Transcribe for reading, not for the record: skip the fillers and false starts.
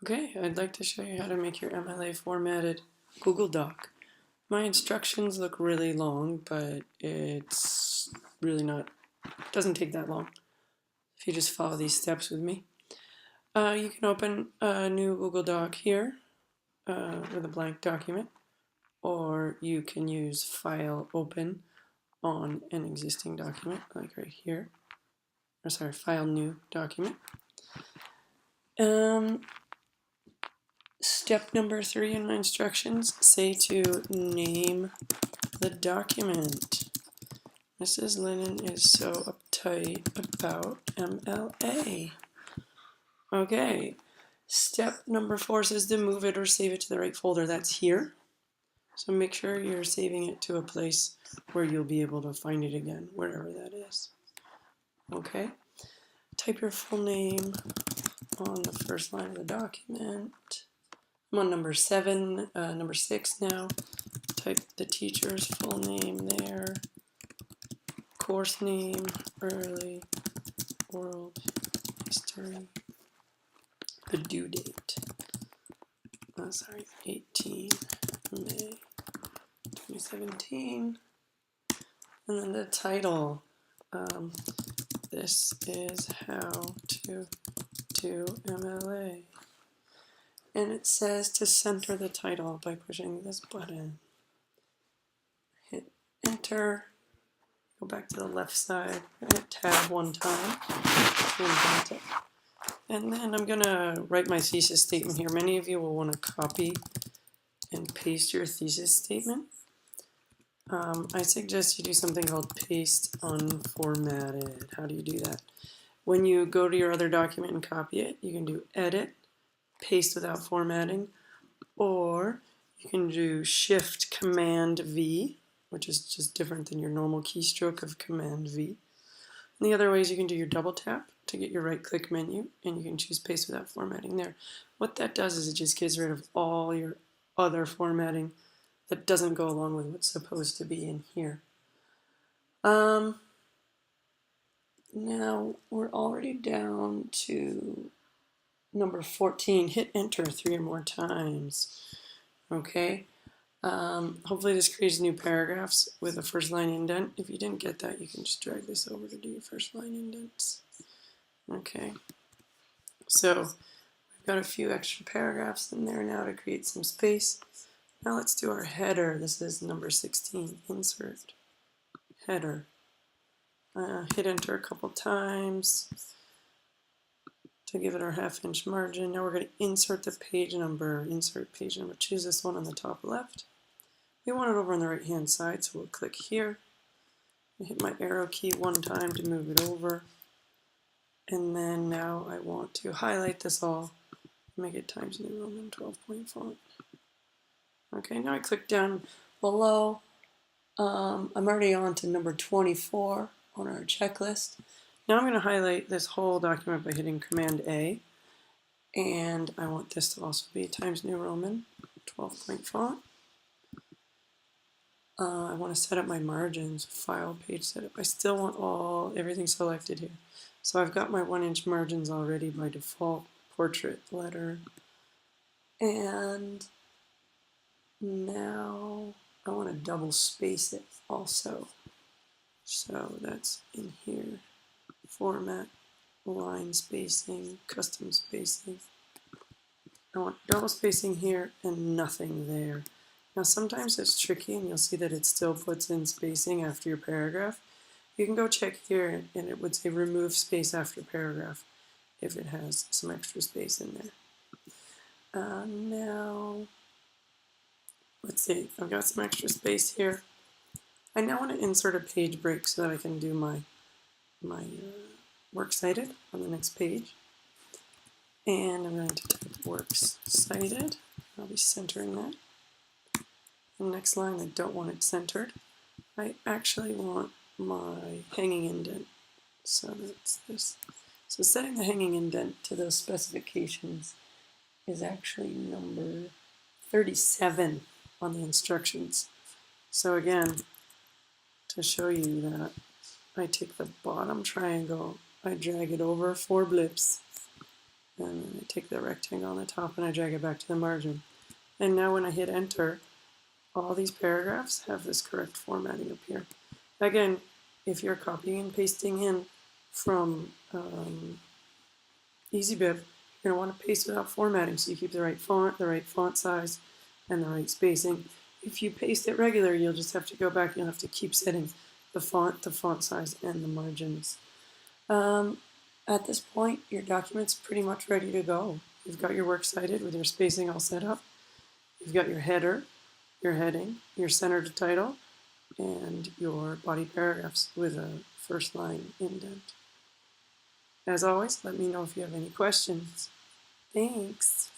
Okay, I'd like to show you how to make your MLA formatted Google Doc. My instructions look really long, but it's really not, doesn't take that long if you just follow these steps with me. You can open a new Google Doc here with a blank document, or you can use File Open on an existing document, like right here. Or sorry, File New Document. Step number 3 in my instructions say to name the document. Mrs. Lennon is so uptight about MLA. Okay. Step number 4 says to move it or save it to the right folder. That's here. So make sure you're saving it to a place where you'll be able to find it again, wherever that is. Okay. Type your full name on the first line of the document. I'm on number 6 now. Type the teacher's full name there. Course name, early world history. The due date. 18 May 2017. And then the title. This is how to do MLA. And it says to center the title by pushing this button. Hit enter. Go back to the left side. Hit tab one time to indent it. And then I'm going to write my thesis statement here. Many of you will want to copy and paste your thesis statement. I suggest you do something called paste unformatted. How do you do that? When you go to your other document and copy it, you can do edit, paste without formatting, or you can do Shift Command V, which is just different than your normal keystroke of Command V. And the other way is you can do your double tap to get your right click menu, and you can choose paste without formatting there. What that does is it just gets rid of all your other formatting that doesn't go along with what's supposed to be in here. Now we're already down to number 14. Hit enter 3 or more times. Okay. Hopefully this creates new paragraphs with a first line indent. If you didn't get that, you can just drag this over to do your first line indents. Okay. So we've got a few extra paragraphs in there now to create some space. Now let's do our header. This is number 16. Insert header. Hit enter a couple times to give it our ½ inch margin. Now we're going to insert the page number. Insert page number. Choose this one on the top left. We want it over on the right hand side, so we'll click here. I hit my arrow key one time to move it over. And then now I want to highlight this all, make it Times New Roman 12-point font. Okay, now I click down below. I'm already on to number 24 on our checklist. Now I'm going to highlight this whole document by hitting Command A. And I want this to also be Times New Roman 12-point font. I want to set up my margins, file, page setup. I still want everything selected here. So I've got my 1-inch margins already by default, portrait, letter. And now I want to double space it also. So that's in here. Format, line spacing, custom spacing. I want double spacing here and nothing there. Now sometimes it's tricky and you'll see that it still puts in spacing after your paragraph. You can go check here and it would say remove space after paragraph if it has some extra space in there. Now, let's see, I've got some extra space here. I now want to insert a page break so that I can do my works cited on the next page. And I'm going to type works cited. I'll be centering that. The next line, I don't want it centered. I actually want my hanging indent. So that's this. So setting the hanging indent to those specifications is actually number 37 on the instructions. So again, to show you that, I take the bottom triangle, I drag it over 4 blips, and then I take the rectangle on the top and I drag it back to the margin. And now when I hit enter, all these paragraphs have this correct formatting up here. Again, if you're copying and pasting in from EasyBib, you're going to want to paste without formatting so you keep the right font size, and the right spacing. If you paste it regular, you'll just have to go back and you'll have to keep setting the font size, and the margins. At this point, your document's pretty much ready to go. You've got your works cited with your spacing all set up. You've got your header, your heading, your center to title, and your body paragraphs with a first line indent. As always, let me know if you have any questions. Thanks.